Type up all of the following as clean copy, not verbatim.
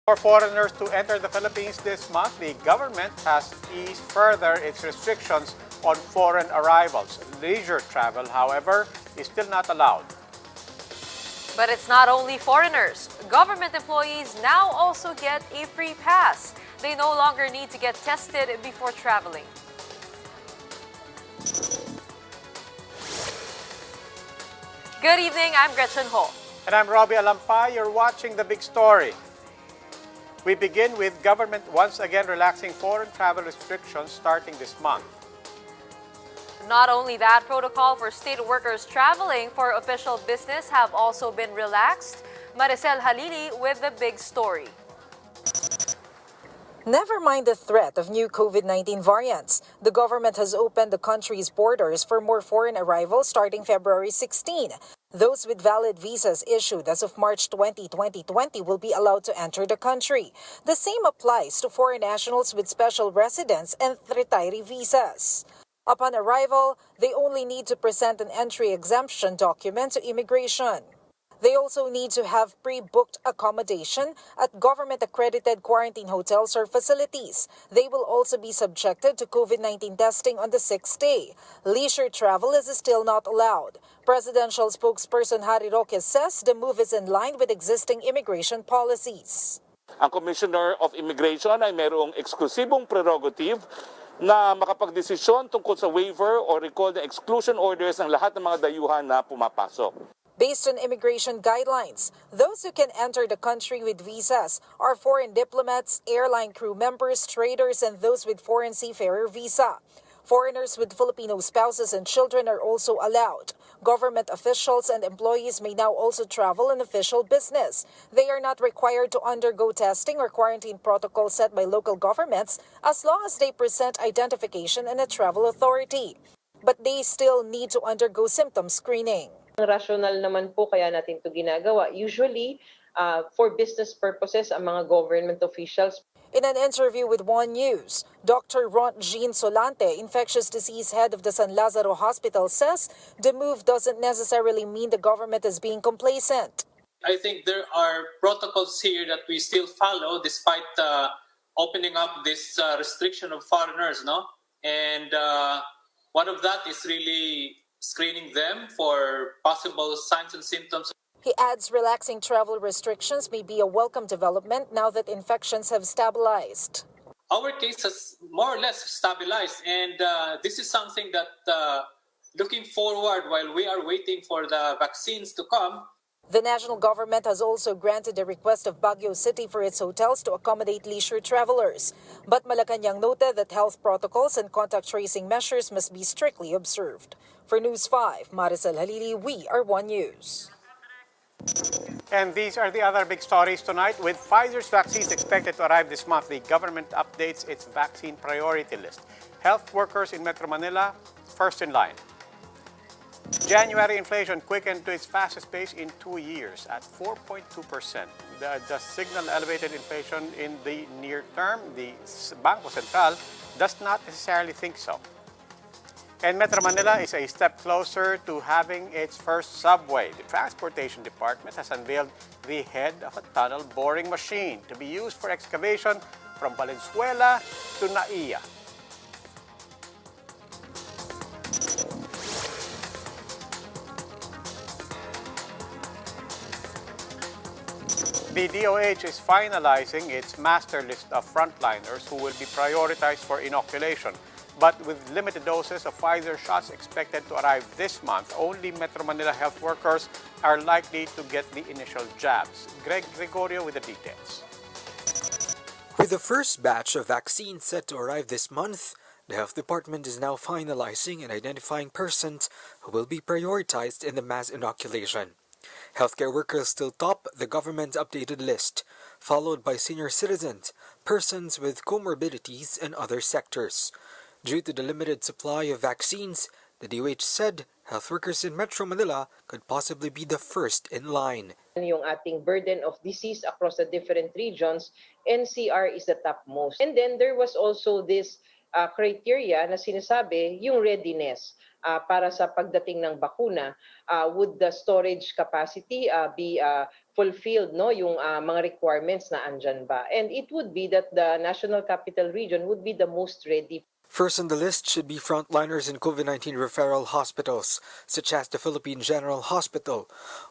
For foreigners to enter the Philippines this month, the government has eased further its restrictions on foreign arrivals. Leisure travel, however, is still not allowed. But it's not only foreigners. Government employees now also get a free pass. They no longer need to get tested before traveling. Good evening, I'm Gretchen Ho. And I'm Robbie Alampay. You're watching The Big Story. We begin with government once again relaxing foreign travel restrictions starting this month. Not only that, protocol for state workers traveling for official business have also been relaxed. Maricel Halili with The Big Story. Never mind the threat of new COVID-19 variants. The government has opened the country's borders for more foreign arrivals starting February 16. Those with valid visas issued as of March 20, 2020 will be allowed to enter the country. The same applies to foreign nationals with special residence and retiree visas. Upon arrival, they only need to present an entry exemption document to immigration. They also need to have pre-booked accommodation at government-accredited quarantine hotels or facilities. They will also be subjected to COVID-19 testing on the 6th day. Leisure travel is still not allowed. Presidential spokesperson Harry Roque says the move is in line with existing immigration policies. Ang Commissioner of Immigration ay mayroong eksklusibong prerogative na makapagdesisyon tungkol sa waiver o recall na exclusion orders ng lahat ng mga dayuhan na pumapasok. Based on immigration guidelines, those who can enter the country with visas are foreign diplomats, airline crew members, traders, and those with foreign seafarer visa. Foreigners with Filipino spouses and children are also allowed. Government officials and employees may now also travel on official business. They are not required to undergo testing or quarantine protocols set by local governments as long as they present identification and a travel authority. But they still need to undergo symptom screening. Rational naman po kaya natin ito ginagawa. Usually, for business purposes, ang mga government officials. In an interview with One News, Dr. Ron Jean Solante, infectious disease head of the San Lazaro Hospital, says the move doesn't necessarily mean the government is being complacent. I think there are protocols here that we still follow despite opening up this restriction of foreigners, no? And one of that is really screening them for possible signs and symptoms. He adds relaxing travel restrictions may be a welcome development now that infections have stabilized. Our case has more or less stabilized, and this is something that looking forward while we are waiting for the vaccines to come. The national government has also granted the request of Baguio City for its hotels to accommodate leisure travelers. But Malacanang noted that health protocols and contact tracing measures must be strictly observed. For News 5, Maricel Halili, we are One News. And these are the other big stories tonight. With Pfizer's vaccines expected to arrive this month, the government updates its vaccine priority list. Health workers in Metro Manila, first in line. January inflation quickened to its fastest pace in 2 years at 4.2%. The signal elevated inflation in the near term. The Bangko Sentral does not necessarily think so. And Metro Manila is a step closer to having its first subway. The Transportation Department has unveiled the head of a tunnel boring machine to be used for excavation from Valenzuela to Naiya. The DOH is finalizing its master list of frontliners who will be prioritized for inoculation. But with limited doses of Pfizer shots expected to arrive this month, only Metro Manila health workers are likely to get the initial jabs. Greg Gregorio with the details. With the first batch of vaccines set to arrive this month, the health department is now finalizing and identifying persons who will be prioritized in the mass inoculation. Healthcare workers still top the government's updated list, followed by senior citizens, persons with comorbidities, and other sectors. Due to the limited supply of vaccines, the DOH said health workers in Metro Manila could possibly be the first in line. Yung ating burden of disease across the different regions, NCR is the topmost. And then there was also this criteria na sinasabi yung readiness para sa pagdating ng bakuna. Would the storage capacity be fulfilled, no, yung mga requirements na andyan ba? And it would be that the National Capital Region would be the most ready. First on the list should be frontliners in COVID-19 referral hospitals, such as the Philippine General Hospital,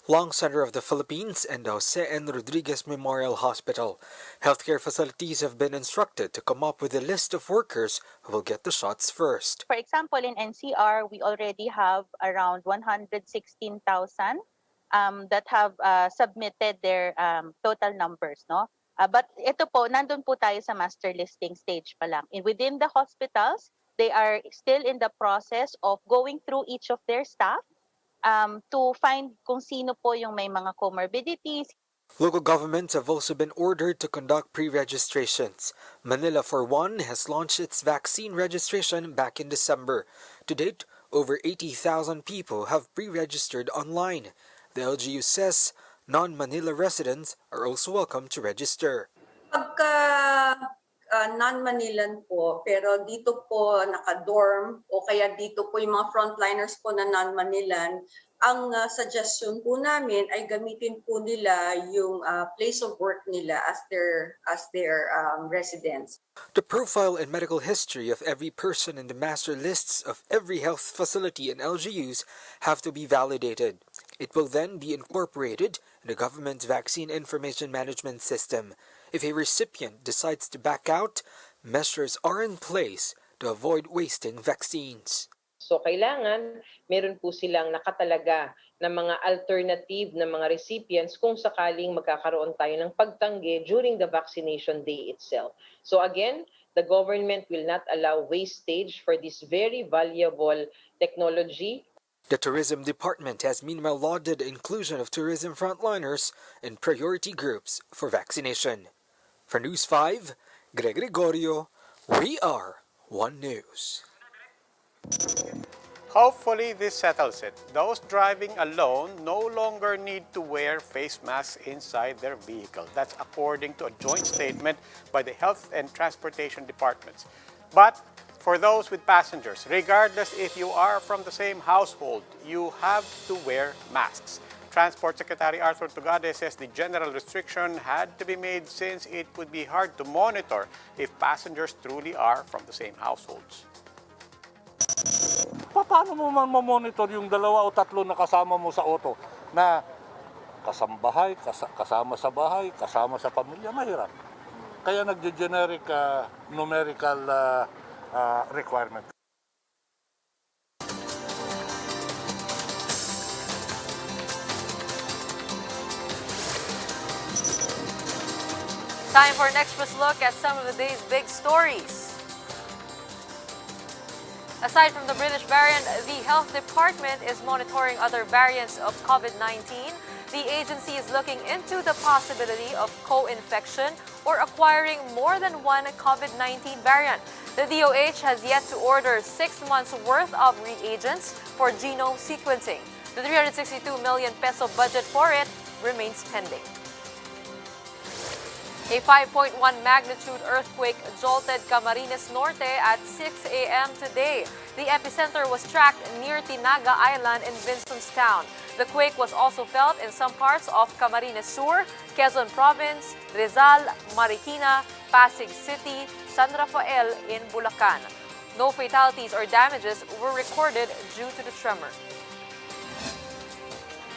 Lung Center of the Philippines, and the Jose N. Rodriguez Memorial Hospital. Healthcare facilities have been instructed to come up with a list of workers who will get the shots first. For example, in NCR, we already have around 116,000 that have submitted their total numbers, no? But ito po, nandun po tayo sa master listing stage pa lang. Within the hospitals, they are still in the process of going through each of their staff to find kung sino po yung may mga comorbidities. Local governments have also been ordered to conduct pre-registrations. Manila, for one, has launched its vaccine registration back in December. To date, over 80,000 people have pre-registered online. The LGU says non-Manila residents are also welcome to register. Pagka non-Manilan po, pero dito po naka-dorm o kaya dito po yung mga frontliners po na non-Manilan, ang suggestion po namin ay gamitin po nila yung place of work nila as their residence. The profile and medical history of every person in the master lists of every health facility in LGUs have to be validated. It will then be incorporated in the government's vaccine information management system. If a recipient decides to back out, measures are in place to avoid wasting vaccines. So kailangan meron po silang nakatalaga na mga alternative na mga recipients kung sakaling magkakaroon tayo ng pagtanggi during the vaccination day itself. So again, the government will not allow wastage for this very valuable technology. The Tourism Department has meanwhile lauded the inclusion of tourism frontliners in priority groups for vaccination. For News 5, Gregorio, we are One News. Hopefully this settles it. Those driving alone no longer need to wear face masks inside their vehicle. That's according to a joint statement by the Health and Transportation Departments. But for those with passengers, regardless if you are from the same household, you have to wear masks. Transport Secretary Arthur Tugade says the general restriction had to be made since it would be hard to monitor if passengers truly are from the same households. Paano mo man mamonitor yung dalawa o tatlo na kasama mo sa auto na kasambahay, kasama sa bahay, kasama sa pamilya? Mahirap. Kaya nagge-generic numerical requirement. Time for an express look at some of the day's big stories. Aside from the British variant, the Health Department is monitoring other variants of COVID-19. The agency is looking into the possibility of co-infection or acquiring more than one COVID-19 variant. The DOH has yet to order 6 months' worth of reagents for genome sequencing. The 362 million peso budget for it remains pending. A 5.1 magnitude earthquake jolted Camarines Norte at 6 a.m. today. The epicenter was tracked near Tinaga Island in Vinsonstown. The quake was also felt in some parts of Camarines Sur, Quezon Province, Rizal, Marikina, Pasig City, San Rafael in Bulacan. No fatalities or damages were recorded due to the tremor.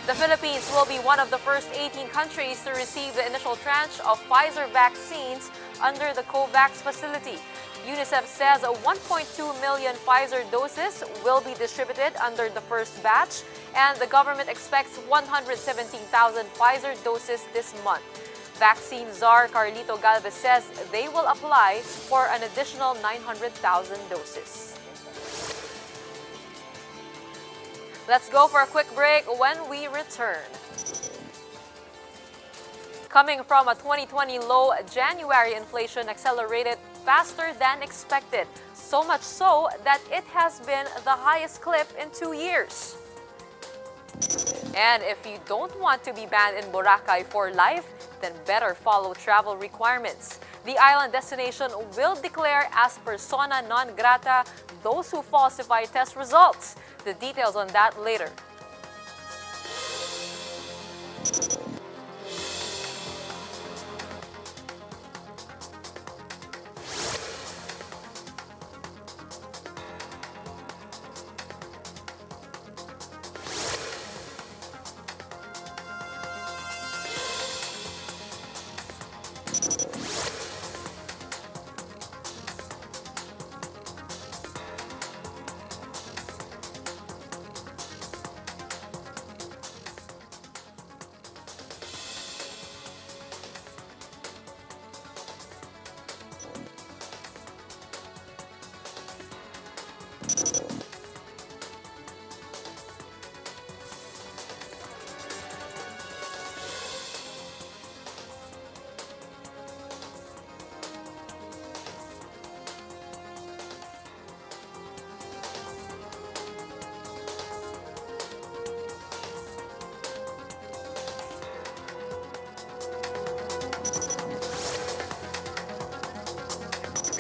The Philippines will be one of the first 18 countries to receive the initial tranche of Pfizer vaccines under the COVAX facility. UNICEF says 1.2 million Pfizer doses will be distributed under the first batch, and the government expects 117,000 Pfizer doses this month. Vaccine czar Carlito Galvez says they will apply for an additional 900,000 doses. Let's go for a quick break. When we return, coming from a 2020 low, January inflation accelerated faster than expected, so much so that it has been the highest clip in 2 years. And if you don't want to be banned in Boracay for life, then better follow travel requirements. The island destination will declare as persona non grata those who falsify test results. The details on that later.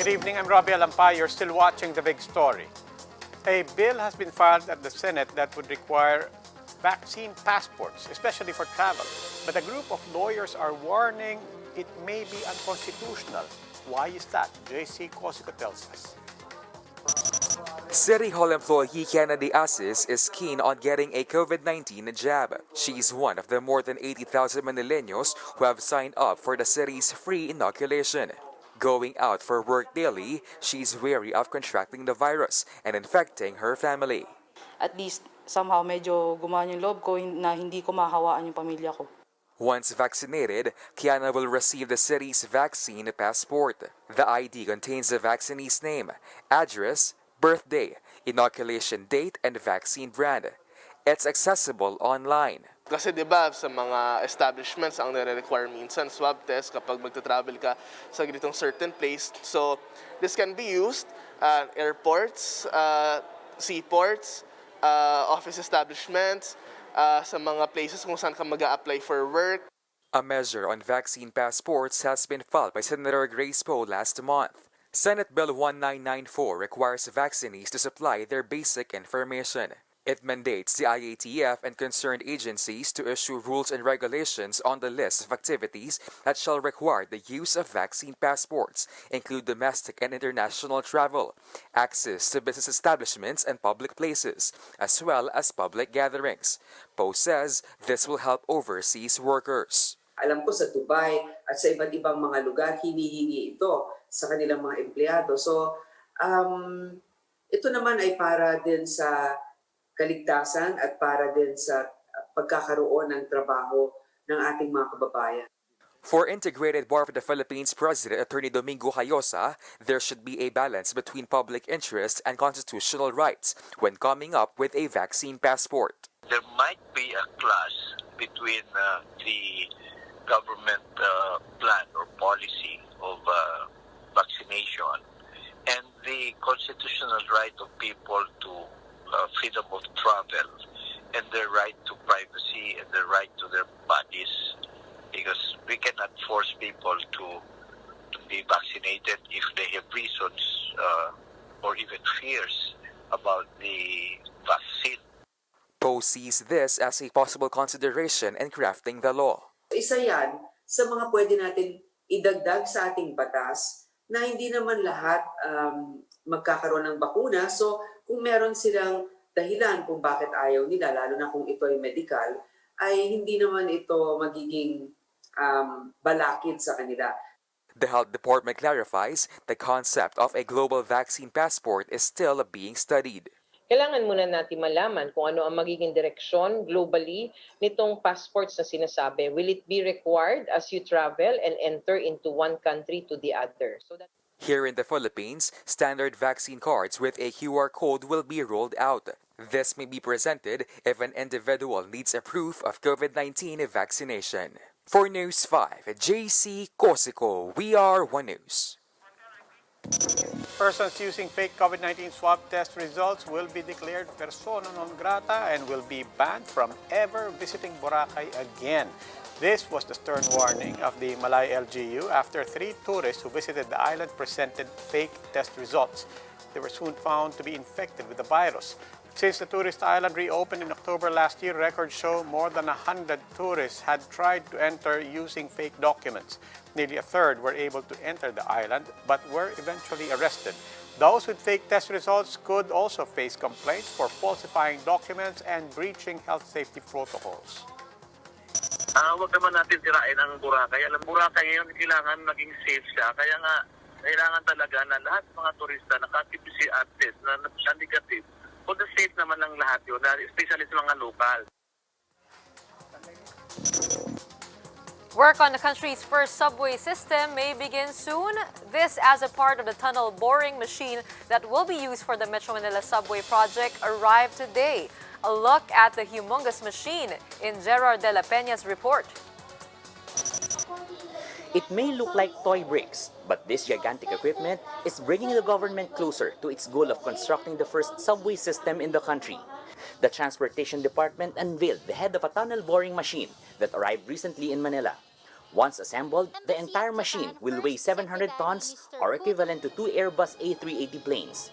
Good evening, I'm Robbie Alampay. You're still watching The Big Story. A bill has been filed at the Senate that would require vaccine passports, especially for travel. But a group of lawyers are warning it may be unconstitutional. Why is that? JC Cosico tells us. City Hall employee Kennedy Asis is keen on getting a COVID-19 jab. She's one of the more than 80,000 Manileños who have signed up for the city's free inoculation. Going out for work daily, she's wary of contracting the virus and infecting her family. At least somehow medyo gumaan yung loob ko na hindi ko mahawaan yung pamilya ko. Once vaccinated, Kiana will receive the city's vaccine passport. The ID contains the vaccinee's name, address, birthday, inoculation date, and vaccine brand. It's accessible online. Kasi 'di ba sa mga establishments ang nire-require minsan swab test kapag magta-travel ka sa ganitong certain place. So this can be used at airports, seaports, office establishments, sa mga places kung saan ka mag-a-apply for work. A measure on vaccine passports has been filed by Senator Grace Poe last month. Senate Bill 1994 requires vaccinees to supply their basic information. It mandates the IATF and concerned agencies to issue rules and regulations on the list of activities that shall require the use of vaccine passports, include domestic and international travel, access to business establishments and public places, as well as public gatherings. Poe says this will help overseas workers. Alam ko sa Dubai at sa iba't ibang mga lugar, hinihingi ito sa kanilang mga empleyado. So, ito naman ay para din sa kaligtasan at para din sa pagkakaroon ng trabaho ng ating mga kababayan. For Integrated Bar of the Philippines President Attorney Domingo Cayosa, there should be a balance between public interest and constitutional rights when coming up with a vaccine passport. There might be a clash between the government plan or policy of vaccination and the constitutional right of people to freedom of travel and their right to privacy and their right to their bodies, because we cannot force people to be vaccinated if they have reasons or even fears about the vaccine. Poe sees this as a possible consideration in crafting the law. Isa yan sa mga pwede natin idagdag sa ating batas na hindi naman lahat magkakaroon ng bakuna. So kung meron silang dahilan kung bakit ayaw nila, lalo na kung ito ay medical, ay hindi naman ito magiging balakid sa kanila. The Health Department clarifies the concept of a global vaccine passport is still being studied. Kailangan muna natin malaman kung ano ang magiging direksyon globally nitong passports na sinasabi. Will it be required as you travel and enter into one country to the other? Here in the Philippines, standard vaccine cards with a QR code will be rolled out. This may be presented if an individual needs a proof of COVID-19 vaccination. For News 5, JC Cosico, we are One News. Persons using fake COVID-19 swab test results will be declared persona non grata and will be banned from ever visiting Boracay again. This was the stern warning of the Malay LGU after 3 tourists who visited the island presented fake test results. They were soon found to be infected with the virus. Since the tourist island reopened in October last year, records show more than 100 tourists had tried to enter using fake documents. Nearly a third were able to enter the island but were eventually arrested. Those with fake test results could also face complaints for falsifying documents and breaching health safety protocols. Huwag naman natin tirain ang Boracay. Alam, Boracay ngayon, kailangan maging safe siya. Kaya nga, kailangan talaga na lahat ng mga turista nakaka-PCR test na negative. For the safe naman ng lahat yun, especially sa mga local. Work on the country's first subway system may begin soon. This as a part of the tunnel boring machine that will be used for the Metro Manila subway project arrived today. A look at the humongous machine in Gerard de la Peña's report. It may look like toy bricks, but this gigantic equipment is bringing the government closer to its goal of constructing the first subway system in the country. The Transportation Department unveiled the head of a tunnel boring machine that arrived recently in Manila. Once assembled, the entire machine will weigh 700 tons or equivalent to 2 Airbus A380 planes.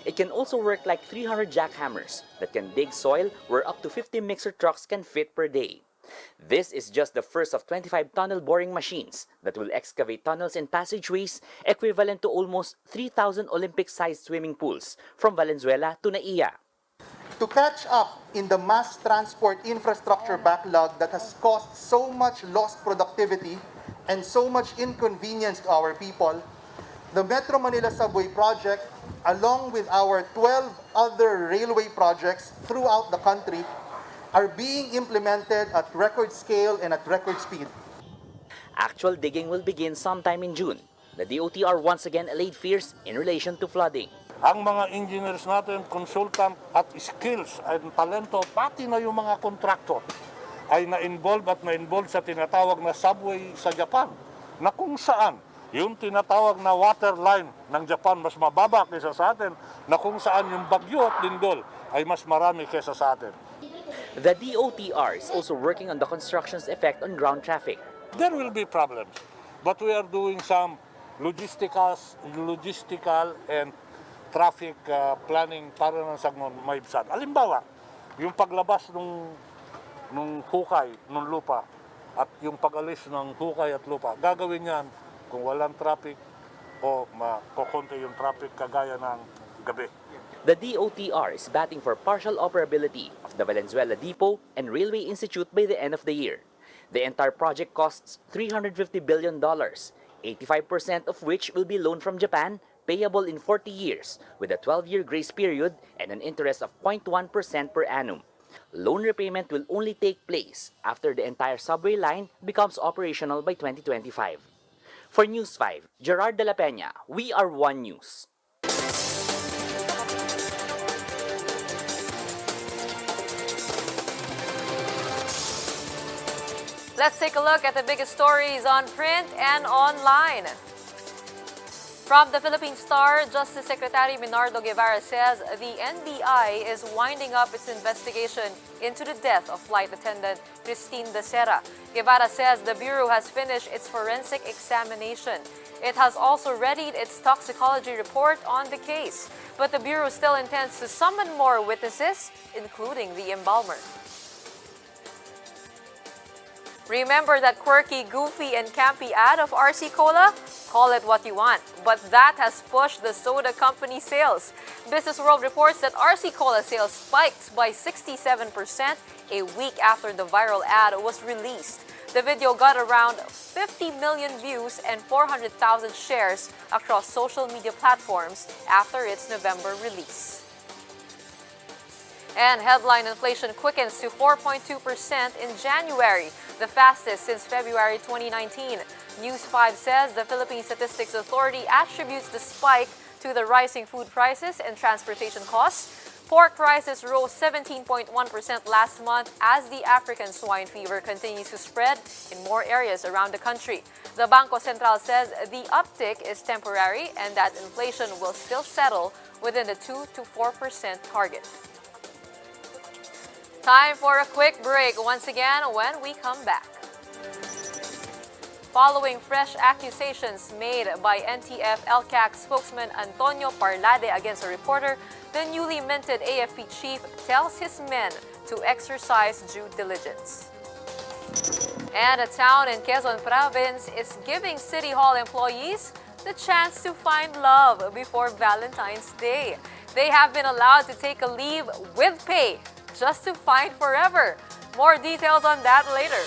It can also work like 300 jackhammers that can dig soil where up to 50 mixer trucks can fit per day. This is just the first of 25 tunnel boring machines that will excavate tunnels and passageways equivalent to almost 3,000 Olympic-sized swimming pools from Valenzuela to Naiya. To catch up in the mass transport infrastructure backlog that has caused so much lost productivity and so much inconvenience to our people, the Metro Manila Subway Project, along with our 12 other railway projects throughout the country, are being implemented at record scale and at record speed. Actual digging will begin sometime in June. The DOTR once again allayed fears in relation to flooding. Ang mga engineers natin, consultant at skills and talento, pati na yung mga contractor, ay na-involve sa tinatawag na subway sa Japan, na kung saan yung tinatawag na water line ng Japan mas mababa kaysa sa atin, na kung saan yung bagyo at lindol ay mas marami kaysa sa atin. The DOTR is also working on the construction's effect on ground traffic. There will be problems, but we are doing some logistical and traffic planning para nang sa maibsan. Halimbawa, yung paglabas nung hukay, nung lupa, at yung pag-alis ng hukay at lupa, gagawin yan kung walang traffic o makukunti yung traffic kagaya ng gabi. The DOTR is batting for partial operability of the Valenzuela Depot and Railway Institute by the end of the year. The entire project costs $350 billion, 85% of which will be loaned from Japan, payable in 40 years with a 12-year grace period and an interest of 0.1% per annum. Loan repayment will only take place after the entire subway line becomes operational by 2025. For News 5, Gerard de la Peña, we are One News. Let's take a look at the biggest stories on print and online. From the Philippine Star, Justice Secretary Minardo Guevara says the NBI is winding up its investigation into the death of flight attendant Christine Becerra. Guevara says the Bureau has finished its forensic examination. It has also readied its toxicology report on the case, but the Bureau still intends to summon more witnesses, including the embalmer. Remember that quirky, goofy, and campy ad of RC Cola? Call it what you want, but that has pushed the soda company sales. Business World reports that RC Cola sales spiked by 67% a week after the viral ad was released. The video got around 50 million views and 400,000 shares across social media platforms after its November release. And headline inflation quickens to 4.2% in January, the fastest since February 2019. News 5 says the Philippine Statistics Authority attributes the spike to the rising food prices and transportation costs. Pork prices rose 17.1% last month as the African swine fever continues to spread in more areas around the country. The Bangko Sentral says the uptick is temporary and that inflation will still settle within the 2 to 4% target. Time for a quick break once again when we come back. Following fresh accusations made by NTF-ELCAC spokesman Antonio Parlade against a reporter, the newly minted AFP chief tells his men to exercise due diligence. And a town in Quezon Province is giving City Hall employees the chance to find love before Valentine's Day. They have been allowed to take a leave with pay just to find forever. More details on that later.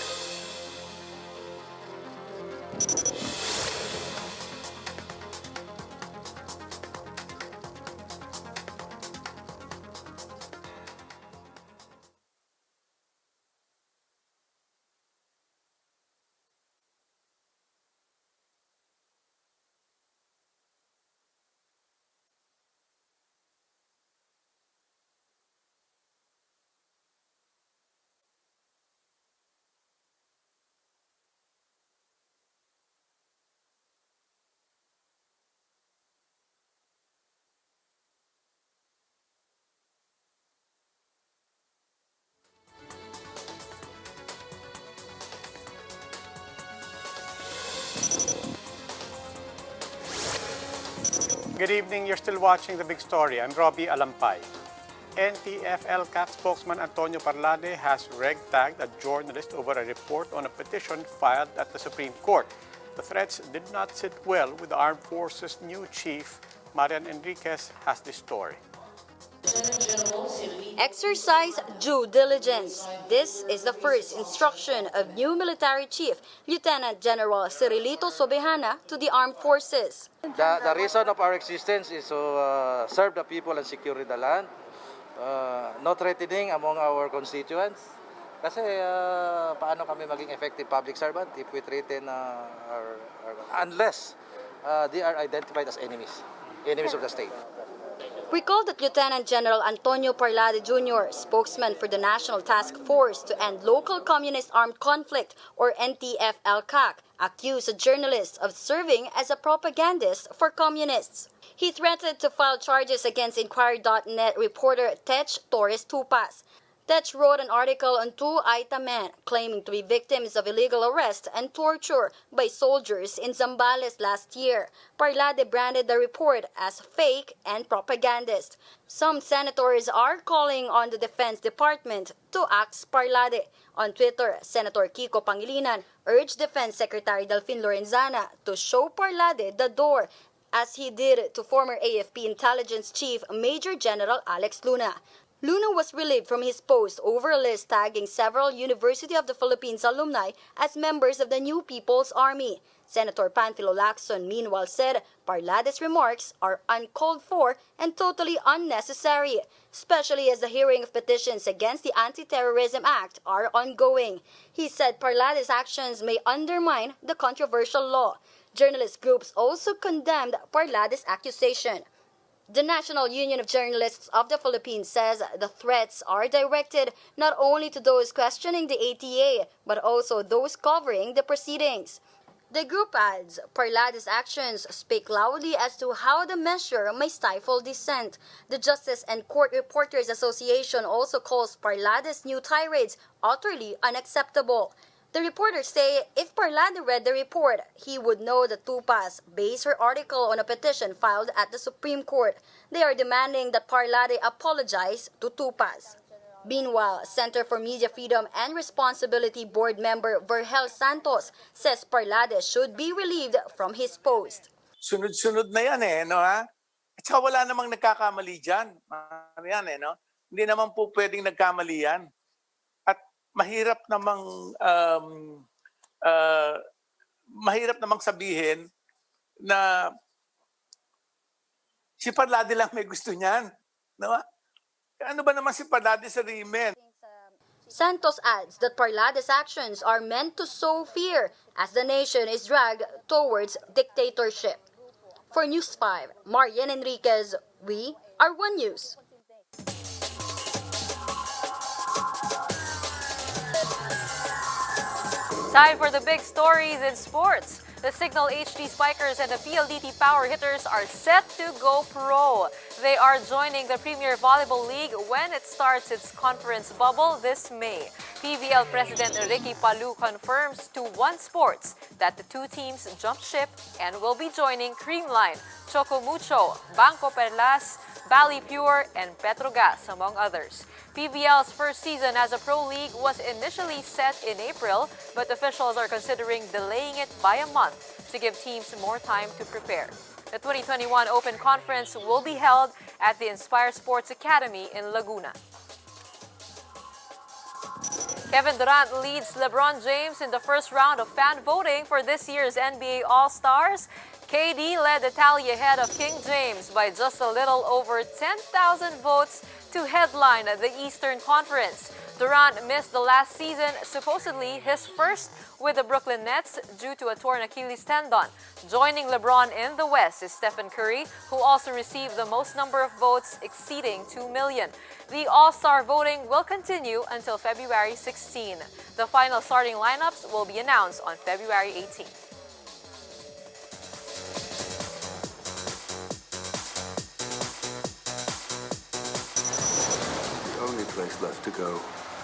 Good evening. You're still watching The Big Story. I'm Robbie Alampay. NTF-ELCAC spokesman Antonio Parlade has reg-tagged a journalist over a report on a petition filed at the Supreme Court. The threats did not sit well with the Armed Forces' new chief. Marian Enriquez has this story. Exercise due diligence. This is the first instruction of new military chief, Lieutenant General Cirilito Sobejana, to the armed forces. The reason of our existence is to serve the people and secure the land. No threatening among our constituents. Kasi paano kami maging effective public servant if we threaten unless they are identified as enemies of the state. Recall that Lieutenant General Antonio Parlade Jr., spokesman for the National Task Force to End Local Communist Armed Conflict, or NTF-ELCAC, accused a journalist of serving as a propagandist for communists. He threatened to file charges against Inquirer.net reporter Tech Torres Tupas. Tech wrote an article on two Aita men claiming to be victims of illegal arrest and torture by soldiers in Zambales last year. Parlade branded the report as fake and propagandist. Some senators are calling on the Defense Department to axe Parlade. On Twitter, Senator Kiko Pangilinan urged Defense Secretary Delfin Lorenzana to show Parlade the door, as he did to former AFP Intelligence Chief Major General Alex Luna. Luna was relieved from his post over a list tagging several University of the Philippines alumni as members of the New People's Army. Senator Panfilo Lacson meanwhile said Parlade's remarks are uncalled for and totally unnecessary, especially as the hearing of petitions against the Anti-Terrorism Act are ongoing. He said Parlade's actions may undermine the controversial law. Journalist groups also condemned Parlade's accusation. The National Union of Journalists of the Philippines says the threats are directed not only to those questioning the ATA, but also those covering the proceedings. The group adds, Parlade's actions speak loudly as to how the measure may stifle dissent. The Justice and Court Reporters Association also calls Parlade's new tirades utterly unacceptable. The reporters say if Parlade read the report, he would know that Tupas based her article on a petition filed at the Supreme Court. They are demanding that Parlade apologize to Tupas. Meanwhile, Center for Media Freedom and Responsibility Board member Vergel Santos says Parlade should be relieved from his post. Sunod-sunod na yan no ha? At saka wala namang nagkakamali dyan. Yan no? Hindi naman po pwedeng nagkamali yan. Mahirap namang sabihin na si Parlade lang may gusto niyan, no? Ano ba naman si Parlade sa Rimen? Santos adds that Parlade's actions are meant to sow fear as the nation is dragged towards dictatorship. For News 5, Marian Enriquez, we are One News. Time for the big stories in sports. The Signal HD Spikers and the PLDT Power Hitters are set to go pro. They are joining the Premier Volleyball League when it starts its conference bubble this May. PVL President Ricky Palu confirms to One Sports that the two teams jumped ship and will be joining Creamline, Chocomucho, Banco Perlas, Bali Pure, and Petrogas, among others. PVL's first season as a pro league was initially set in April, but officials are considering delaying it by a month to give teams more time to prepare. The 2021 Open Conference will be held at the Inspire Sports Academy in Laguna. Kevin Durant leads LeBron James in the first round of fan voting for this year's NBA All-Stars. KD led the tally ahead of King James by just a little over 10,000 votes to headline the Eastern Conference. Durant missed the last season, supposedly his first with the Brooklyn Nets due to a torn Achilles tendon. Joining LeBron in the West is Stephen Curry, who also received the most number of votes, exceeding 2 million. The All-Star voting will continue until February 16. The final starting lineups will be announced on February 18. The only place left to go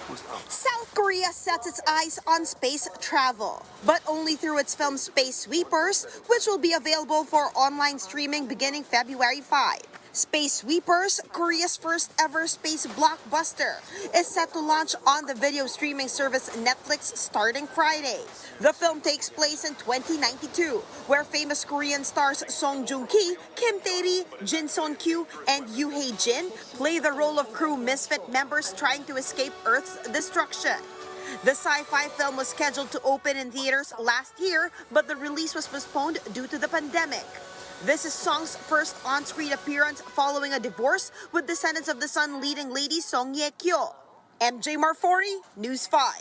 was up. South Korea sets its eyes on space travel, but only through its film Space Sweepers, which will be available for online streaming beginning February 5. Space Sweepers, Korea's first ever space blockbuster, is set to launch on the video streaming service Netflix starting Friday. The film takes place in 2092, where famous Korean stars Song Joong-ki, Kim Tae-ri, Jin Son-kyu, and Yoo Hae-jin play the role of crew misfit members trying to escape Earth's destruction. The sci-fi film was scheduled to open in theaters last year, but the release was postponed due to the pandemic. This is Song's first on-screen appearance following a divorce with Descendants of the Sun leading lady Song Ye-kyo. MJ Marfori, News 5.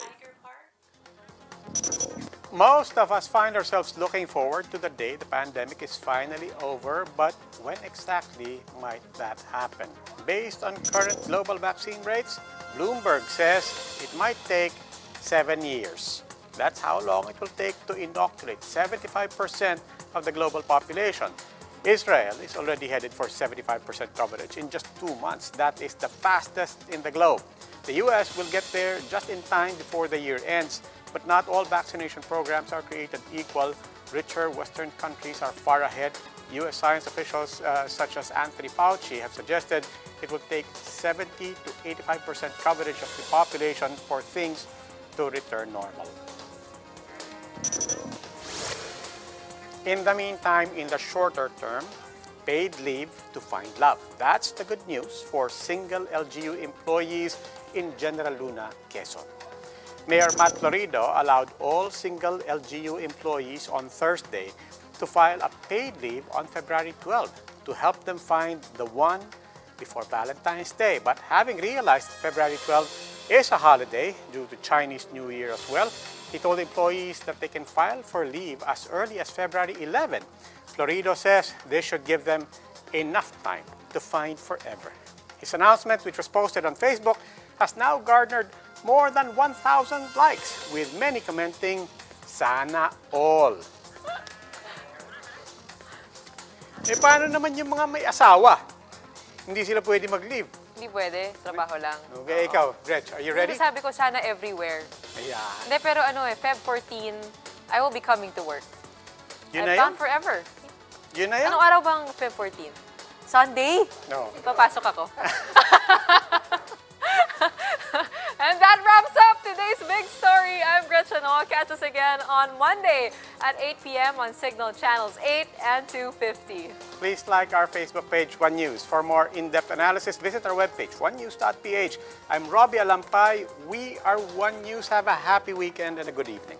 Most of us find ourselves looking forward to the day the pandemic is finally over, but when exactly might that happen? Based on current global vaccine rates, Bloomberg says it might take 7 years. That's how long it will take to inoculate 75% of the global population. Israel is already headed for 75% coverage in just 2 months. That is the fastest in the globe. The US will get there just in time before the year ends, but not all vaccination programs are created equal. Richer Western countries are far ahead. US science officials such as Anthony Fauci have suggested it will take 70 to 85% coverage of the population for things to return normal. In the meantime, in the shorter term, paid leave to find love. That's the good news for single LGU employees in General Luna, Quezon. Mayor Matt Florido allowed all single LGU employees on Thursday to file a paid leave on February 12 to help them find the one before Valentine's Day. But having realized February 12 is a holiday due to Chinese New Year as well, he told employees that they can file for leave as early as February 11. Florido says this should give them enough time to find forever. His announcement, which was posted on Facebook, has now garnered more than 1,000 likes, with many commenting, "Sana all." Eh, paano naman yung mga may asawa? Hindi sila pwede mag-leave. Hindi pwede, trabaho lang. Okay, ikaw, Gretch, are you ready? Sabi ko sana everywhere. Ayan. Hindi, pero Feb 14, I will be coming to work. Yun I've na gone yun? forever. Yun na yun? Anong araw bang Feb 14? Sunday? No. Papasok ako. And that wraps up today's big story. I'm Gretchen. Catch us again on Monday at 8 p.m. on Signal Channels 8 and 250. Please like our Facebook page, One News. For more in-depth analysis, visit our webpage, onenews.ph. I'm Robbie Alampay. We are One News. Have a happy weekend and a good evening.